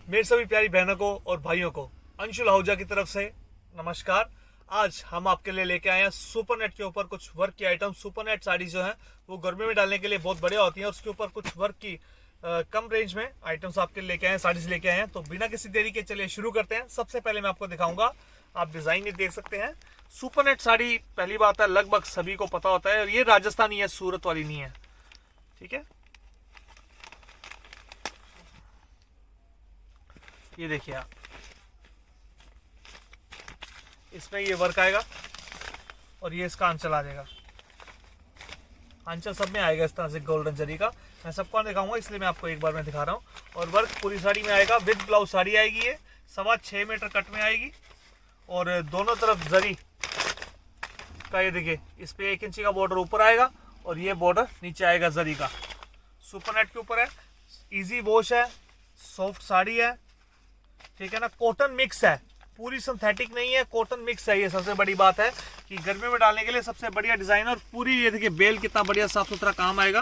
मेरे सभी प्यारी बहनों को और भाइयों को अंशुल आहूजा की तरफ से नमस्कार। आज हम आपके लिए लेके आए हैं सुपरनेट के ऊपर कुछ वर्क की आइटम। सुपरनेट साड़ी जो है वो गर्मी में डालने के लिए बहुत बढ़िया होती है और उसके ऊपर कुछ वर्क की कम रेंज में आइटम्स आपके लिए लेके आए हैं, साड़ीज लेके आए हैं। तो बिना किसी देरी के चलिए शुरू करते हैं। सबसे पहले मैं आपको दिखाऊंगा, आप डिजाइन ये देख सकते हैं। सुपरनेट साड़ी पहली बात है लगभग सभी को पता होता है और ये राजस्थानी है, सूरत वाली नहीं है, ठीक है। ये देखिए आप, इसमें ये वर्क आएगा और ये इसका आंचल आ जाएगा। आंचल सब में आएगा इस तरह से गोल्डन जरी का। मैं सबको दिखाऊंगा इसलिए मैं आपको एक बार में दिखा रहा हूँ। और वर्क पूरी साड़ी में आएगा, विद ब्लाउज साड़ी आएगी। ये 6.25 मीटर कट में आएगी और दोनों तरफ जरी का ये देखिए, इस पे 1 इंची का बॉर्डर ऊपर आएगा और ये बॉर्डर नीचे आएगा जरी का। सुपरनेट के ऊपर है, इजी वॉश है, सॉफ्ट साड़ी है, ठीक है ना। कॉटन मिक्स है, पूरी सिंथेटिक नहीं है, कॉटन मिक्स है। ये सबसे बड़ी बात है कि गर्मी में डालने के लिए सबसे बढ़िया डिजाइन। और पूरी ये देखिए बेल कितना बढ़िया साफ सुथरा काम आएगा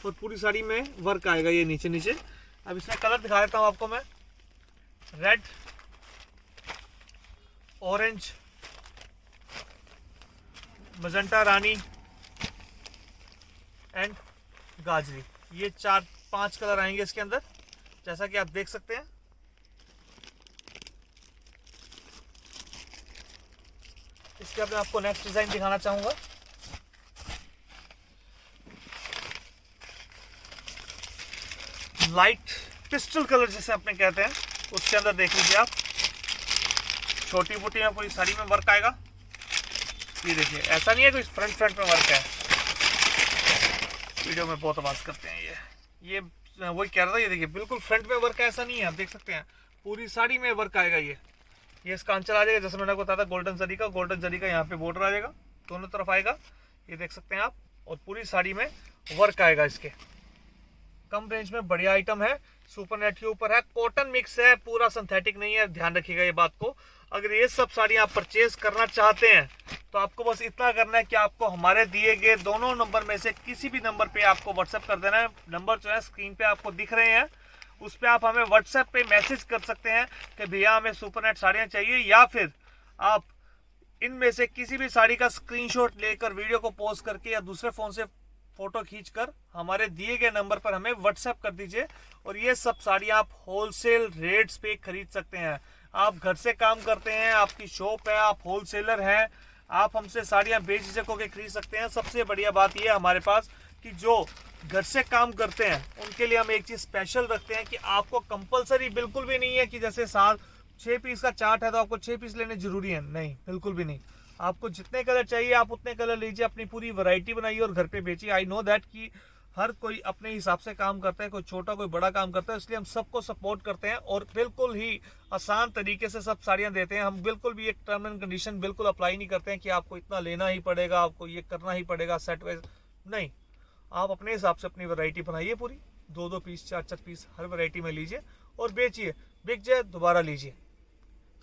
और पूरी साड़ी में वर्क आएगा ये नीचे नीचे। अब इसमें कलर दिखा देता हूं आपको मैं। रेड, ऑरेंज, मजेंटा रानी एंड गाजरी, ये 4-5 कलर आएंगे इसके अंदर, जैसा कि आप देख सकते हैं। इसके बाद मैं आपको नेक्स्ट डिजाइन दिखाना चाहूंगा। लाइट पिस्टल कलर जिसे अपने कहते हैं, उसके अंदर देख लीजिए आप, छोटी बूटी में पूरी साड़ी में वर्क आएगा। ये देखिए, ऐसा नहीं है कोई फ्रंट में वर्क है। वीडियो में बहुत आवाज करते हैं ये वही कह रहा था। ये देखिए बिल्कुल फ्रंट में वर्क है, ऐसा नहीं है, आप देख सकते हैं पूरी साड़ी में वर्क आएगा। ये इसका आंचल आ जाएगा, जैसे मैंने आपको बताया था गोल्डन जरी का यहाँ पे बॉर्डर आ जाएगा, दोनों तरफ आएगा, ये देख सकते हैं आप। और पूरी साड़ी में वर्क आएगा इसके। कम रेंज में बढ़िया आइटम है, सुपरनेट के ऊपर है, कॉटन मिक्स है, पूरा सिंथेटिक नहीं है, ध्यान रखिएगा ये बात को। अगर ये सब साड़ी आप परचेज करना चाहते हैं तो आपको बस इतना करना है कि आपको हमारे दिए गए दोनों नंबर में से किसी भी नंबर पे आपको व्हाट्सएप कर देना है। नंबर जो है स्क्रीन पे आपको दिख रहे हैं, उस पर आप हमें व्हाट्सएप पे मैसेज कर सकते हैं कि भैया हमें सुपरनेट साड़ियाँ चाहिए, या फिर आप इनमें से किसी भी साड़ी का स्क्रीनशॉट लेकर वीडियो को पोस्ट करके या दूसरे फ़ोन से फ़ोटो खींचकर हमारे दिए गए नंबर पर हमें व्हाट्सएप कर दीजिए। और ये सब साड़ियाँ आप होलसेल रेट्स पे खरीद सकते हैं। आप घर से काम करते हैं, आपकी शॉप है, आप होलसेलर हैं, आप हमसे साड़ियाँ बेझिझक होकर खरीद सकते हैं। सबसे बढ़िया बात यह है हमारे पास कि जो घर से काम करते हैं उनके लिए हम एक चीज स्पेशल रखते हैं कि आपको कंपलसरी बिल्कुल भी नहीं है कि जैसे 6 पीस का चार्ट है तो आपको 6 पीस लेने जरूरी है, नहीं, बिल्कुल भी नहीं। आपको जितने कलर चाहिए आप उतने कलर लीजिए, अपनी पूरी वैरायटी बनाइए और घर पे बेचिए। आई नो दैट कि हर कोई अपने हिसाब से काम करता है, कोई छोटा कोई बड़ा काम करता है, इसलिए हम सबको सपोर्ट करते हैं और बिल्कुल ही आसान तरीके से सब साड़ियाँ देते हैं। हम बिल्कुल भी एक टर्म एंड कंडीशन बिल्कुल अप्लाई नहीं करते हैं कि आपको इतना लेना ही पड़ेगा, आपको ये करना ही पड़ेगा सेट वाइज, नहीं। आप अपने हिसाब से अपनी वैरायटी बनाइए, पूरी 2-2 पीस 4-4 पीस हर वैरायटी में लीजिए और बेचिए, बिक जाए दोबारा लीजिए।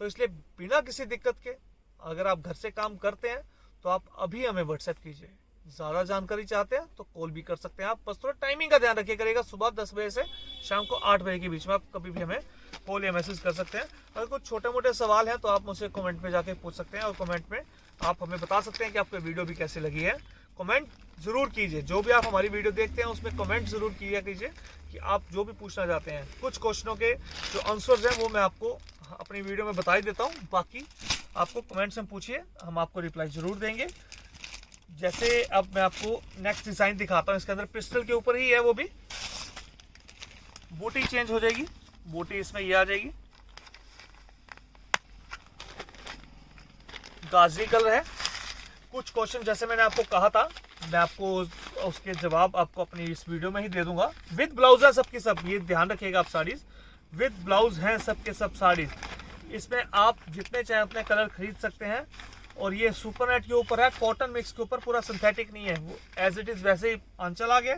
तो इसलिए बिना किसी दिक्कत के अगर आप घर से काम करते हैं तो आप अभी हमें व्हाट्सएप कीजिए। ज़्यादा जानकारी चाहते हैं तो कॉल भी कर सकते हैं आप, बस थोड़ा टाइमिंग का ध्यान रखिए करेगा। सुबह 10 बजे से शाम को 8 बजे के बीच में आप कभी भी हमें कॉल या मैसेज कर सकते हैं। अगर कुछ छोटे मोटे सवाल हैं तो आप मुझसे कमेंट में जाके पूछ सकते हैं और कमेंट में आप हमें बता सकते हैं कि आपको वीडियो भी कैसी लगी है। कमेंट जरूर कीजिए, जो भी आप हमारी वीडियो देखते हैं उसमें कमेंट जरूर किया कीजिए कि आप जो भी पूछना चाहते हैं। कुछ क्वेश्चनों के जो आंसर्स हैं वो मैं आपको अपनी वीडियो में बता ही देता हूँ, बाकी आपको कमेंट्स में पूछिए, हम आपको रिप्लाई जरूर देंगे। जैसे अब मैं आपको नेक्स्ट डिजाइन दिखाता हूँ, इसके अंदर पिस्टल के ऊपर ही है, वो भी बूटी चेंज हो जाएगी, बूटी इसमें ये आ जाएगी, गाजरी कलर है। कुछ क्वेश्चन जैसे मैंने आपको कहा था, मैं आपको उसके जवाब आपको अपनी इस वीडियो में ही दे दूंगा। विद ब्लाउज है सबकी सब, ये ध्यान रखिएगा आप, साड़ीज विद ब्लाउज हैं सबके सब साड़ीज। इसमें आप जितने चाहे उतने कलर खरीद सकते हैं। और ये सुपरनेट के ऊपर है, कॉटन मिक्स के ऊपर, पूरा सिंथेटिक नहीं है, वो एज इट इज वैसे ही आंचल आ गया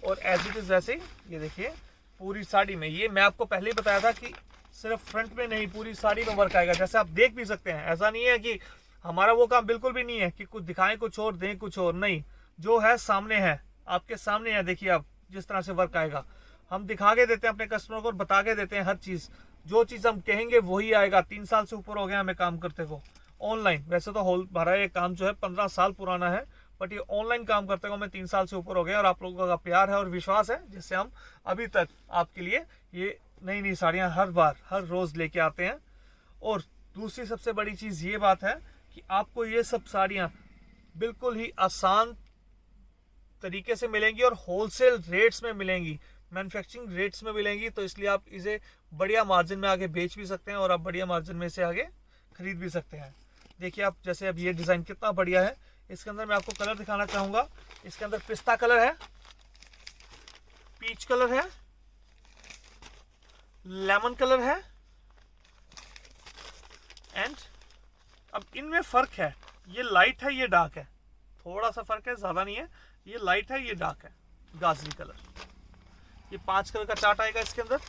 और एज इट इज वैसे ही ये देखिए पूरी साड़ी में। ये मैं आपको पहले ही बताया था कि सिर्फ फ्रंट में नहीं, पूरी साड़ी में वर्क आएगा, जैसे आप देख भी सकते हैं। ऐसा नहीं है कि हमारा वो काम बिल्कुल भी नहीं है कि कुछ दिखाएं कुछ और दें कुछ और, नहीं, जो है सामने है, आपके सामने है। देखिए आप जिस तरह से वर्क आएगा, हम दिखा के देते हैं अपने कस्टमर को और बता के देते हैं हर चीज़, जो चीज़ हम कहेंगे वही आएगा। 3 साल से ऊपर हो गया हमें काम करते को ऑनलाइन। वैसे तो हमारा ये काम जो है 15 साल पुराना है, बट ये ऑनलाइन काम करते को हमें 3 साल से ऊपर हो गया। और आप लोगों का प्यार है और विश्वास है, जिससे हम अभी तक आपके लिए ये नई नई साड़ियाँ हर बार हर रोज़ लेके आते हैं। और दूसरी सबसे बड़ी चीज़ ये बात है कि आपको ये सब साड़ियाँ बिल्कुल ही आसान तरीके से मिलेंगी और होलसेल रेट्स में मिलेंगी, मैन्युफैक्चरिंग रेट्स में मिलेंगी। तो इसलिए आप इसे बढ़िया मार्जिन में आगे बेच भी सकते हैं और आप बढ़िया मार्जिन में इसे आगे खरीद भी सकते हैं। देखिए आप, जैसे अब ये डिज़ाइन कितना बढ़िया है। इसके अंदर मैं आपको कलर दिखाना चाहूँगा। इसके अंदर पिस्ता कलर है, पीच कलर है, लेमन कलर है, एंड अब इनमें फ़र्क है, ये लाइट है, ये डार्क है, थोड़ा सा फ़र्क है, ज़्यादा नहीं है। ये लाइट है, ये डार्क है, गाजरी कलर। ये 5 कलर का चार्ट आएगा इसके अंदर।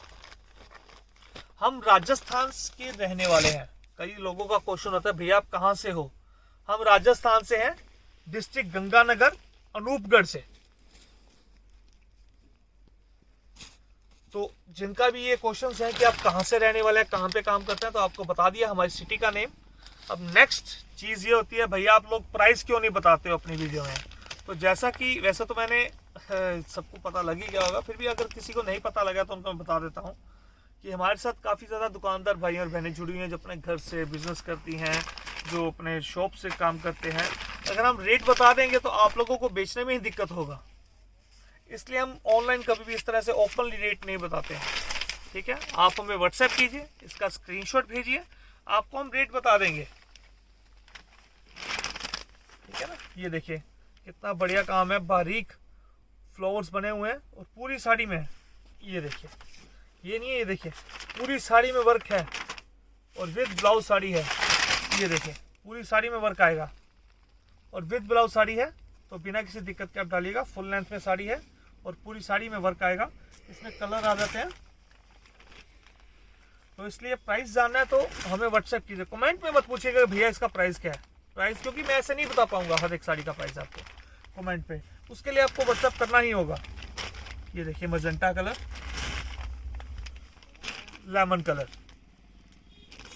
हम राजस्थान के रहने वाले हैं। कई लोगों का क्वेश्चन होता है, भैया आप कहाँ से हो? हम राजस्थान से हैं, डिस्ट्रिक्ट गंगानगर, अनूपगढ़ से। तो जिनका भी ये क्वेश्चन है कि आप कहाँ से रहने वाले हैं, कहाँ पे काम करते हैं, तो आपको बता दिया हमारी सिटी का नेम। अब नेक्स्ट चीज़ ये होती है, भैया आप लोग प्राइस क्यों नहीं बताते हो अपनी वीडियो में? तो जैसा कि वैसे तो मैंने सबको पता लग ही गया होगा, फिर भी अगर किसी को नहीं पता लगा तो उनको मैं बता देता हूँ कि हमारे साथ काफ़ी ज़्यादा दुकानदार भाई और बहनें जुड़ी हुई हैं, जो अपने घर से बिजनेस करती हैं, जो अपने शॉप से काम करते हैं। अगर हम रेट बता देंगे तो आप लोगों को बेचने में ही दिक्कत होगा, इसलिए हम ऑनलाइन कभी भी इस तरह से ओपनली रेट नहीं बताते हैं। ठीक है, आप हमें व्हाट्सएप कीजिए, इसका स्क्रीनशॉट भेजिए, आपको हम रेट बता देंगे। ठीक है ना, ये देखिए कितना बढ़िया काम है, बारीक फ्लावर्स बने हुए हैं और पूरी साड़ी में। ये देखिए, ये नहीं है, ये देखिए पूरी साड़ी में वर्क है और विद ब्लाउज साड़ी है। ये देखिए पूरी साड़ी में वर्क आएगा और विद ब्लाउज साड़ी है, तो बिना किसी दिक्कत के आप डालिएगा। फुल लेंथ में साड़ी है और पूरी साड़ी में वर्क आएगा। इसमें कलर आ जाते हैं। तो इसलिए प्राइस जानना है तो हमें व्हाट्सएप कीजिए, कमेंट में मत पूछिएगा भैया इसका प्राइस क्या है। प्राइस क्योंकि मैं ऐसे नहीं बता पाऊंगा हर एक साड़ी का प्राइस आपको कमेंट पे, उसके लिए आपको व्हाट्सएप करना ही होगा। ये देखिए मजेंटा कलर, लेमन कलर,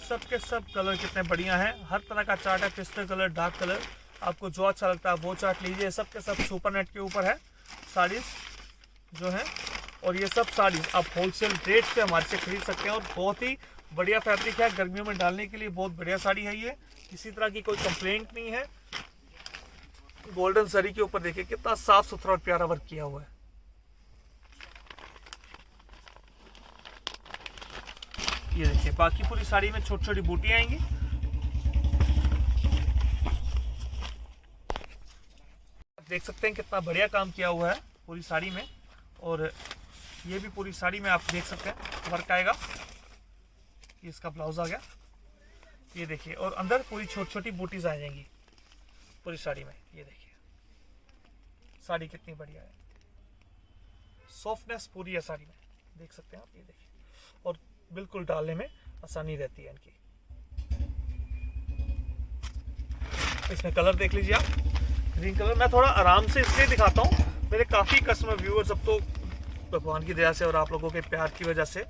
सब के सब कलर कितने बढ़िया हैं। हर तरह का चार्ट है, पिस्टल कलर, डार्क कलर, आपको जो अच्छा लगता है वो चार्ट लीजिए। सब के सब सुपर नेट के ऊपर है साड़ीज जो है, और ये सब साड़ीज आप होलसेल रेट पे हमारे से खरीद सकते हैं। और बहुत ही बढ़िया फैब्रिक है, गर्मियों में डालने के लिए बहुत बढ़िया साड़ी है ये, किसी तरह की कोई कंप्लेंट नहीं है। गोल्डन जरी के ऊपर देखिए कितना साफ सुथरा और प्यारा वर्क किया हुआ है। ये देखिए बाकी पूरी साड़ी में छोटी छोटी बूटी आएंगी। देख सकते हैं कितना बढ़िया काम किया हुआ है पूरी साड़ी में। और ये भी पूरी साड़ी में आप देख सकते हैं वर्क आएगा। ये इसका ब्लाउज आ गया, ये देखिए, और अंदर पूरी छोटी छोटी बूटीज आ जाएंगी पूरी साड़ी में। ये देखिए साड़ी कितनी बढ़िया है, सॉफ्टनेस पूरी है साड़ी में, देख सकते हैं आप। ये देखिए, और बिल्कुल डालने में आसानी रहती है इनकी। इसमें कलर देख लीजिए आप, ग्रीन कलर। मैं थोड़ा आराम से इसलिए दिखाता हूँ, मेरे काफ़ी कस्टमर व्यूअर्स अब तो भगवान की दया से और आप लोगों के प्यार की वजह से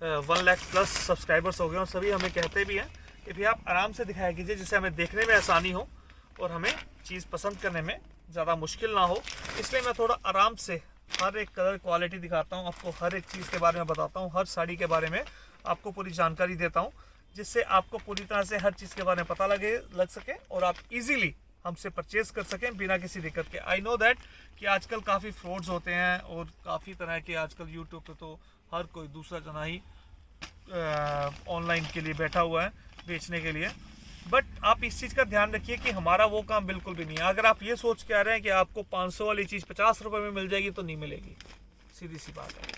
1 लाख प्लस सब्सक्राइबर्स हो गए, और सभी हमें कहते भी हैं कि भैया आप आराम से दिखाया कीजिए, जिससे हमें देखने में आसानी हो और हमें चीज़ पसंद करने में ज़्यादा मुश्किल ना हो। इसलिए मैं थोड़ा आराम से हर एक कलर क्वालिटी दिखाता हूँ आपको, हर एक चीज़ के बारे में बताता हूँ, हर साड़ी के बारे में आपको पूरी जानकारी देता हूँ, जिससे आपको पूरी तरह से हर चीज़ के बारे में पता लग सके और आप इजीली हमसे परचेज कर सकें बिना किसी दिक्कत के। आई नो दैट कि आजकल काफ़ी फ्रॉड्स होते हैं और काफ़ी तरह के आजकल यूट्यूब पे तो हर कोई दूसरा जना ही ऑनलाइन के लिए बैठा हुआ है बेचने के लिए। बट आप इस चीज़ का ध्यान रखिए कि हमारा वो काम बिल्कुल भी नहीं है। अगर आप ये सोच के आ रहे हैं कि आपको 500 वाली चीज़ 50 रुपये में मिल जाएगी, तो नहीं मिलेगी, सीधी सी बात है।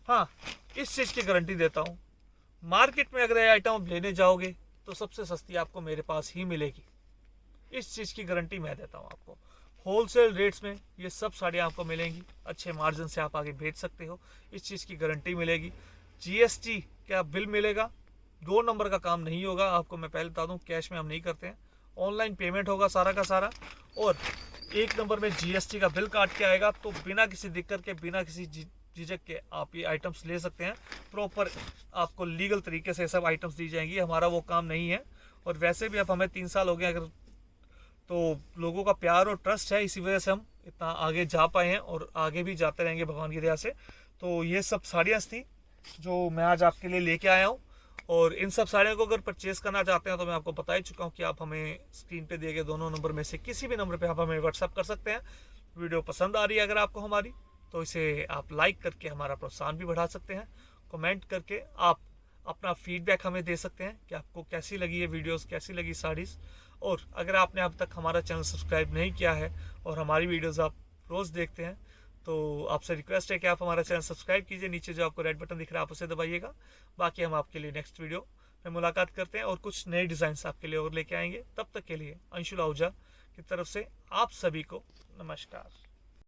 हाँ, इस चीज़ की गारंटी देता हूँ, मार्केट में अगर ये आइटम आप लेने जाओगे तो सबसे सस्ती आपको मेरे पास ही मिलेगी। इस चीज़ की गारंटी मैं देता हूँ आपको। होलसेल रेट्स में ये सब साड़ियाँ आपको मिलेंगी, अच्छे मार्जिन से आप आगे बेच सकते हो, इस चीज़ की गारंटी मिलेगी। GST क्या बिल मिलेगा, 2 नंबर का काम नहीं होगा, आपको मैं पहले बता दूं, कैश में हम नहीं करते हैं, ऑनलाइन पेमेंट होगा सारा का सारा, और 1 नंबर में GST का बिल काट के आएगा। तो बिना किसी दिक्कत के, बिना किसी झिझक के आप ये आइटम्स ले सकते हैं। प्रॉपर आपको लीगल तरीके से सब आइटम्स दी जाएंगी, हमारा वो काम नहीं है। और वैसे भी अब हमें 3 साल हो गए अगर, तो लोगों का प्यार और ट्रस्ट है, इसी वजह से हम इतना आगे जा पाए हैं और आगे भी जाते रहेंगे भगवान की दया से। तो ये सब साड़ियाँ थी जो मैं आज आपके लिए लेके आया हूँ। और इन सब साड़ियों को अगर परचेज करना चाहते हैं तो मैं आपको बता ही चुका हूँ कि आप हमें स्क्रीन पे दिए गए दोनों नंबर में से किसी भी नंबर पे आप हमें व्हाट्सअप कर सकते हैं। वीडियो पसंद आ रही है अगर आपको हमारी, तो इसे आप लाइक करके हमारा प्रोत्साहन भी बढ़ा सकते हैं। कमेंट करके आप अपना फीडबैक हमें दे सकते हैं कि आपको कैसी लगी ये वीडियोस, कैसी लगी साड़ीज़। और अगर आपने अब तक हमारा चैनल सब्सक्राइब नहीं किया है और हमारी वीडियोस आप रोज़ देखते हैं, तो आपसे रिक्वेस्ट है कि आप हमारा चैनल सब्सक्राइब कीजिए। नीचे जो आपको रेड बटन दिख रहा है आप उसे दबाइएगा। बाकी हम आपके लिए नेक्स्ट वीडियो में मुलाकात करते हैं और कुछ नए डिज़ाइंस आपके लिए और लेके आएंगे। तब तक के लिए अंशुल आहूजा की तरफ से आप सभी को नमस्कार।